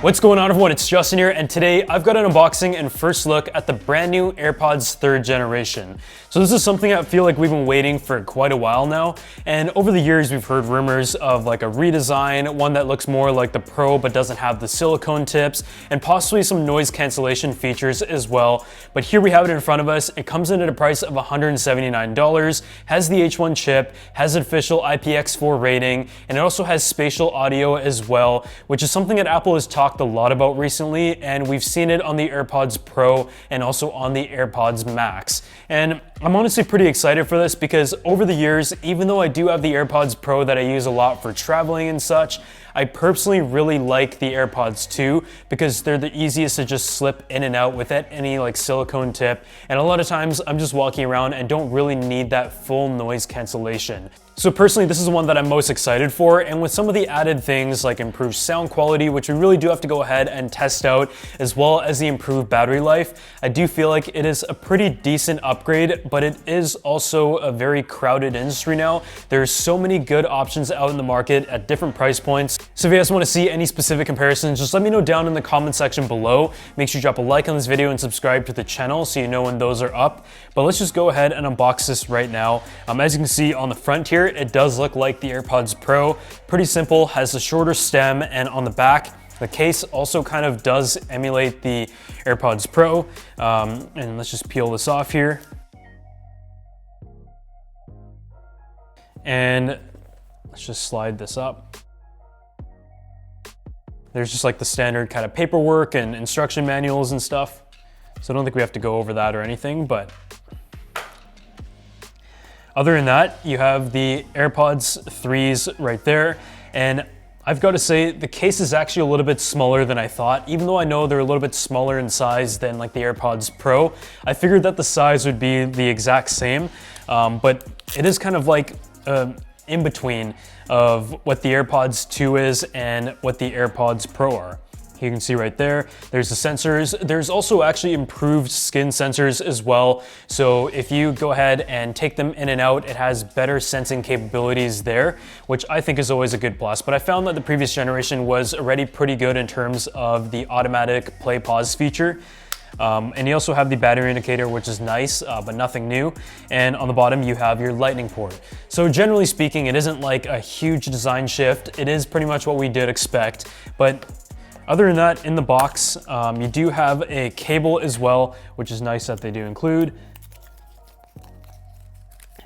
What's going on, everyone? It's Justin here, and today I've got an unboxing and first look at the brand new AirPods 3rd generation. So this is something I feel like we've been waiting for quite a while now, and over the years we've heard rumors of like a redesign, one that looks more like the Pro but doesn't have the silicone tips, and possibly some noise cancellation features as well. But here we have it in front of us. It comes in at a price of $179, has the H1 chip, has an official IPX4 rating, and it also has spatial audio as well, which is something that Apple has talked a lot about recently, and we've seen it on the AirPods Pro and also on the AirPods Max. And I'm honestly pretty excited for this because over the years, even though I do have the AirPods Pro that I use a lot for traveling and such, I personally really like the AirPods 2 because they're the easiest to just slip in and out without any like silicone tip. And a lot of times I'm just walking around and don't really need that full noise cancellation. So personally, this is the one that I'm most excited for, and with some of the added things like improved sound quality, which we really do have to go ahead and test out, as well as the improved battery life, I do feel like it is a pretty decent upgrade, but it is also a very crowded industry now. There's so many good options out in the market at different price points. So if you guys want to see any specific comparisons, just let me know down in the comment section below. Make sure you drop a like on this video and subscribe to the channel so you know when those are up. But let's just go ahead and unbox this right now. As you can see on the front here, it does look like the AirPods Pro. Pretty simple, has a shorter stem, and on the back, the case also kind of does emulate the AirPods Pro. And let's just peel this off here. And let's just slide this up. There's just like the standard kind of paperwork and instruction manuals and stuff. So I don't think we have to go over that or anything, but other than that, you have the AirPods 3s right there. And I've got to say, the case is actually a little bit smaller than I thought. Even though I know they're a little bit smaller in size than like the AirPods Pro, I figured that the size would be the exact same. But it is kind of like in between of what the AirPods 2 is and what the AirPods Pro are. You can see right there, there's the sensors. There's also actually improved skin sensors as well. So if you go ahead and take them in and out, it has better sensing capabilities there, which I think is always a good plus. But I found that the previous generation was already pretty good in terms of the automatic play pause feature. And you also have the battery indicator, which is nice, but nothing new. And on the bottom, you have your lightning port. So generally speaking, it isn't like a huge design shift. It is pretty much what we did expect. But other than that, in the box, you do have a cable as well, which is nice that they do include.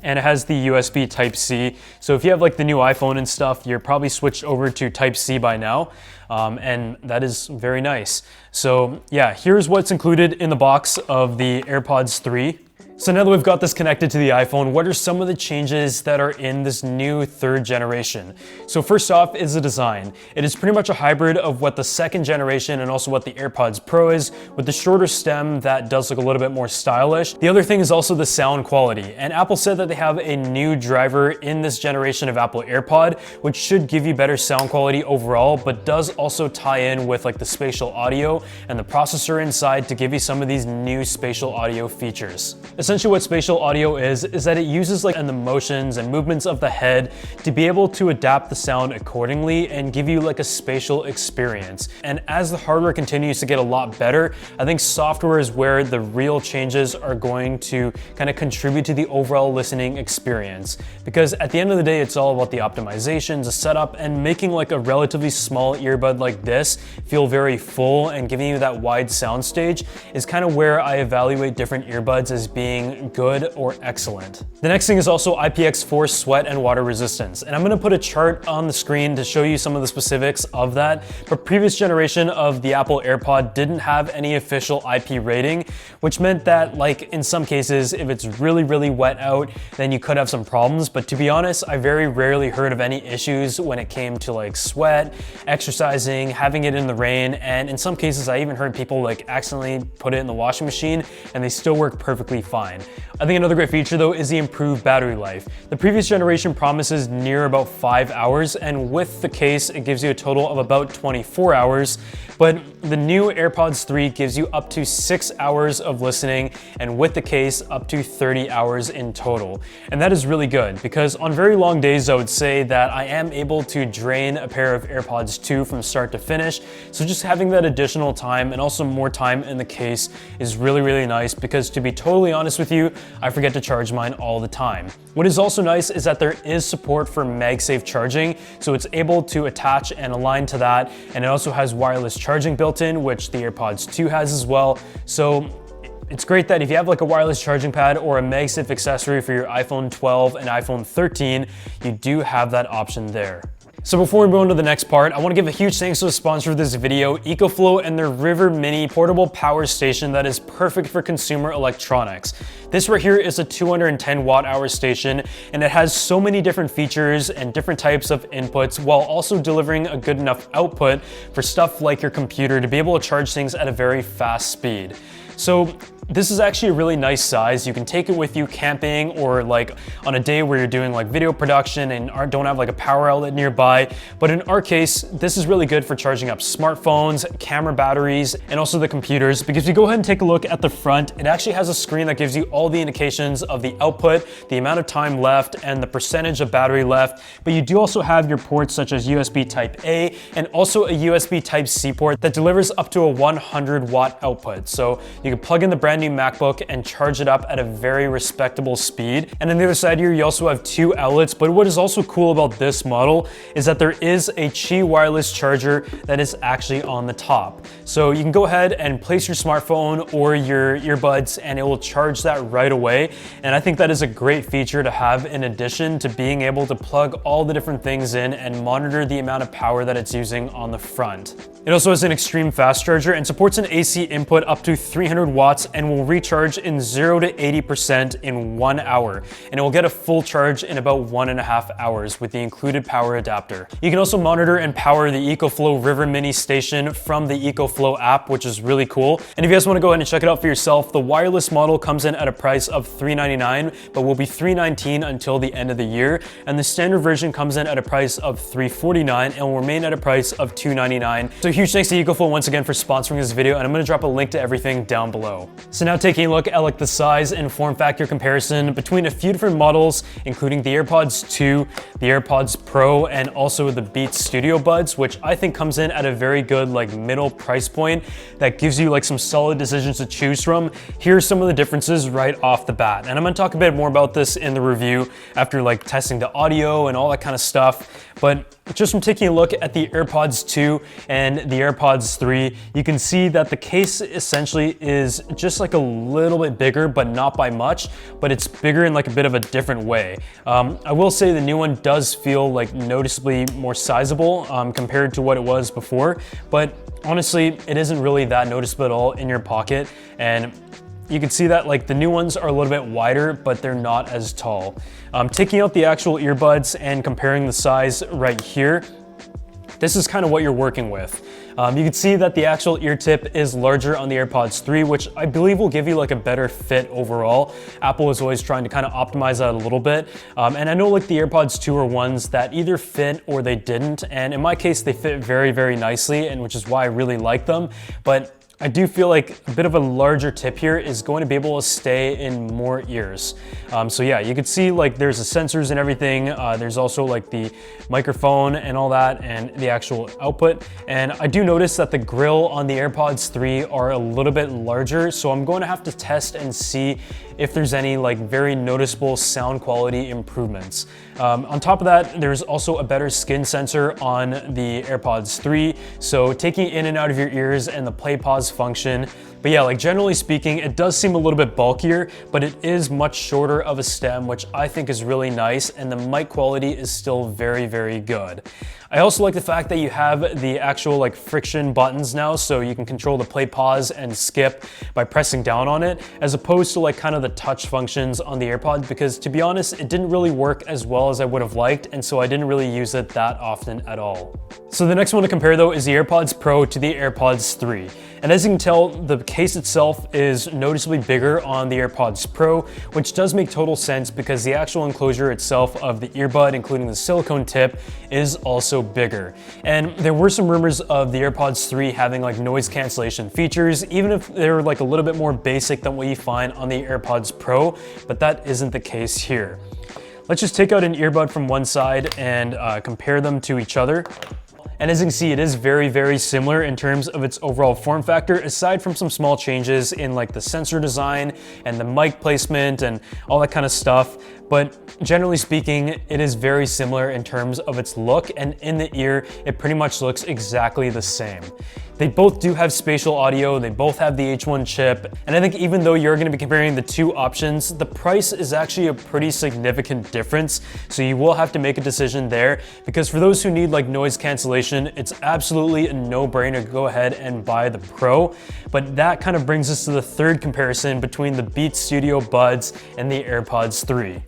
And it has the USB Type-C. So if you have like the new iPhone and stuff, you're probably switched over to Type-C by now. And that is very nice. So yeah, here's what's included in the box of the AirPods 3. So now that we've got this connected to the iPhone, what are some of the changes that are in this new 3rd generation? So first off is the design. It is pretty much a hybrid of what the 2nd generation and also what the AirPods Pro is, with the shorter stem that does look a little bit more stylish. The other thing is also the sound quality. And Apple said that they have a new driver in this generation of Apple AirPod, which should give you better sound quality overall, but does also tie in with like the spatial audio and the processor inside to give you some of these new spatial audio features. Essentially what spatial audio is that it uses like the motions and movements of the head to be able to adapt the sound accordingly and give you like a spatial experience. And as the hardware continues to get a lot better, I think software is where the real changes are going to kind of contribute to the overall listening experience. Because at the end of the day, it's all about the optimizations, the setup, and making like a relatively small earbud like this feel very full and giving you that wide sound stage is kind of where I evaluate different earbuds as being good or excellent. The next thing is also IPX4 sweat and water resistance. And I'm gonna put a chart on the screen to show you some of the specifics of that. But previous generation of the Apple AirPod didn't have any official IP rating, which meant that like in some cases, if it's really, really wet out, then you could have some problems. But to be honest, I very rarely heard of any issues when it came to like sweat, exercising, having it in the rain. And in some cases, I even heard people like accidentally put it in the washing machine and they still work perfectly fine. fine. I think another great feature though is the improved battery life. The previous generation promises near about 5 hours, and with the case it gives you a total of about 24 hours, but the new AirPods 3 gives you up to 6 hours of listening, and with the case up to 30 hours in total. And that is really good, because on very long days I would say that I am able to drain a pair of AirPods 2 from start to finish, so just having that additional time and also more time in the case is really nice, because to be totally honest with you, I forget to charge mine all the time. What is also nice is that there is support for MagSafe charging, so it's able to attach and align to that, and it also has wireless charging built in, which the AirPods 2 has as well. So it's great that if you have like a wireless charging pad or a MagSafe accessory for your iPhone 12 and iPhone 13, you do have that option there. So before we move on to the next part, I want to give a huge thanks to the sponsor of this video, EcoFlow, and their River Mini portable power station that is perfect for consumer electronics. This right here is a 210 watt-hour station, and it has so many different features and different types of inputs, while also delivering a good enough output for stuff like your computer to be able to charge things at a very fast speed. So this is actually a really nice size. You can take it with you camping, or like on a day where you're doing like video production and don't have like a power outlet nearby. But in our case, this is really good for charging up smartphones, camera batteries, and also the computers, because if you go ahead and take a look at the front, it actually has a screen that gives you all the indications of the output, the amount of time left, and the percentage of battery left. But you do also have your ports such as USB Type A and also a USB Type C port that delivers up to a 100 watt output. So you can plug in the brand new MacBook and charge it up at a very respectable speed. And on the other side here, you also have 2 outlets. But what is also cool about this model is that there is a Qi wireless charger that is actually on the top. So you can go ahead and place your smartphone or your earbuds and it will charge that right away. And I think that is a great feature to have, in addition to being able to plug all the different things in and monitor the amount of power that it's using on the front. It also has an extreme fast charger and supports an AC input up to 300 watts and will recharge in 0 to 80% in 1 hour. And it will get a full charge in about 1.5 hours with the included power adapter. You can also monitor and power the EcoFlow River Mini station from the EcoFlow app, which is really cool. And if you guys want to go ahead and check it out for yourself, the wireless model comes in at a price of $399, but will be $319 until the end of the year. And the standard version comes in at a price of $349 and will remain at a price of $299. So huge thanks to EcoFlow once again for sponsoring this video, and I'm going to drop a link to everything down below. So now taking a look at like the size and form factor comparison between a few different models, including the AirPods 2, the AirPods Pro, and also the Beats Studio Buds, which I think comes in at a very good like middle price point that gives you like some solid decisions to choose from. Here's some of the differences right off the bat. And I'm going to talk a bit more about this in the review after like testing the audio and all that kind of stuff. But just from taking a look at the AirPods 2 and the AirPods 3, you can see that the case essentially is just like a little bit bigger, but not by much, but it's bigger in like a bit of a different way. I will say the new one does feel like noticeably more sizable compared to what it was before, but honestly, it isn't really that noticeable at all in your pocket. And you can see that like the new ones are a little bit wider, but they're not as tall. Taking out the actual earbuds and comparing the size right here, this is kind of what you're working with. You can see that the actual ear tip is larger on the AirPods 3, which I believe will give you like a better fit overall. Apple is always trying to kind of optimize that a little bit. And I know like the AirPods 2 are ones that either fit or they didn't. And in my case, they fit very nicely, and which is why I really like them. But I do feel like a bit of a larger tip here is going to be able to stay in more ears. So yeah, you can see like there's the sensors and everything. There's also like the microphone and all that, and the actual output. And I do notice that the grill on the AirPods 3 are a little bit larger. So I'm going to have to test and see if there's any like very noticeable sound quality improvements. On top of that, there's also a better skin sensor on the AirPods 3. So taking it in and out of your ears and the play pause function. But yeah, like generally speaking, it does seem a little bit bulkier, but it is much shorter of a stem, which I think is really nice. And the mic quality is still very good. I also like the fact that you have the actual like friction buttons now, so you can control the play, pause, and skip by pressing down on it, as opposed to like kind of the touch functions on the AirPods, because to be honest, it didn't really work as well as I would have liked, and so I didn't really use it that often at all. So the next one to compare though is the AirPods Pro to the AirPods 3. And as you can tell, the case itself is noticeably bigger on the AirPods Pro, which does make total sense because the actual enclosure itself of the earbud, including the silicone tip, is also bigger. And there were some rumors of the AirPods 3 having like noise cancellation features, even if they're like a little bit more basic than what you find on the AirPods Pro, but that isn't the case here. Let's just take out an earbud from one side and compare them to each other. And as you can see, it is very, very similar in terms of its overall form factor, aside from some small changes in like the sensor design and the mic placement and all that kind of stuff. But generally speaking, it is very similar in terms of its look, and in the ear, it pretty much looks exactly the same. They both do have spatial audio, they both have the H1 chip, and I think even though you're gonna be comparing the two options, the price is actually a pretty significant difference, so you will have to make a decision there, because for those who need like noise cancellation, it's absolutely a no-brainer to go ahead and buy the Pro. But that kind of brings us to the third comparison between the Beats Studio Buds and the AirPods 3.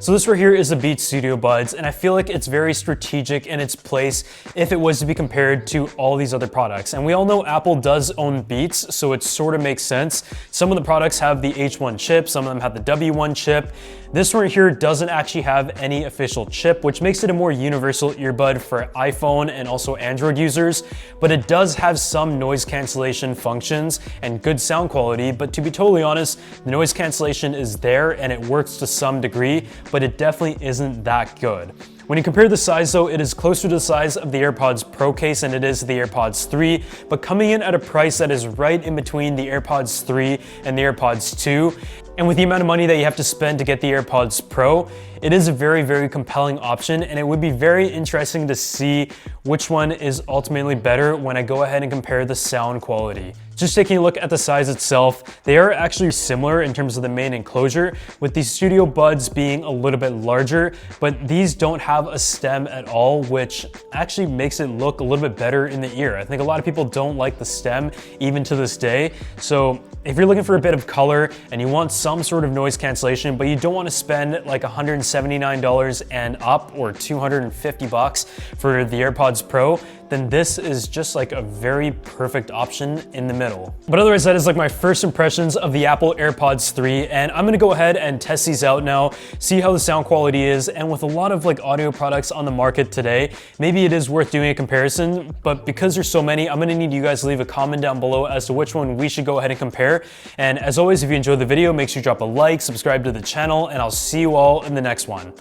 So this right here is the Beats Studio Buds, and I feel like it's very strategic in its place if it was to be compared to all these other products. And we all know Apple does own Beats, so it sort of makes sense. Some of the products have the H1 chip, some of them have the W1 chip. This one right here doesn't actually have any official chip, which makes it a more universal earbud for iPhone and also Android users, but it does have some noise cancellation functions and good sound quality. But to be totally honest, the noise cancellation is there and it works to some degree, but it definitely isn't that good. When you compare the size though, it is closer to the size of the AirPods Pro case than it is the AirPods 3, but coming in at a price that is right in between the AirPods 3 and the AirPods 2. And with the amount of money that you have to spend to get the AirPods Pro, it is a very, very compelling option, and it would be very interesting to see which one is ultimately better when I go ahead and compare the sound quality. Just taking a look at the size itself, they are actually similar in terms of the main enclosure, with these Studio Buds being a little bit larger, but these don't have a stem at all, which actually makes it look a little bit better in the ear. I think a lot of people don't like the stem even to this day. So if you're looking for a bit of color and you want some sort of noise cancellation, but you don't want to spend like $179 and up or 250 bucks for the AirPods Pro, then this is just like a very perfect option in the middle. But otherwise, that is like my first impressions of the Apple AirPods 3, and I'm gonna go ahead and test these out now, see how the sound quality is, and with a lot of like audio products on the market today, maybe it is worth doing a comparison, but because there's so many, I'm gonna need you guys to leave a comment down below as to which one we should go ahead and compare. And as always, if you enjoyed the video, make sure you drop a like, subscribe to the channel, and I'll see you all in the next one.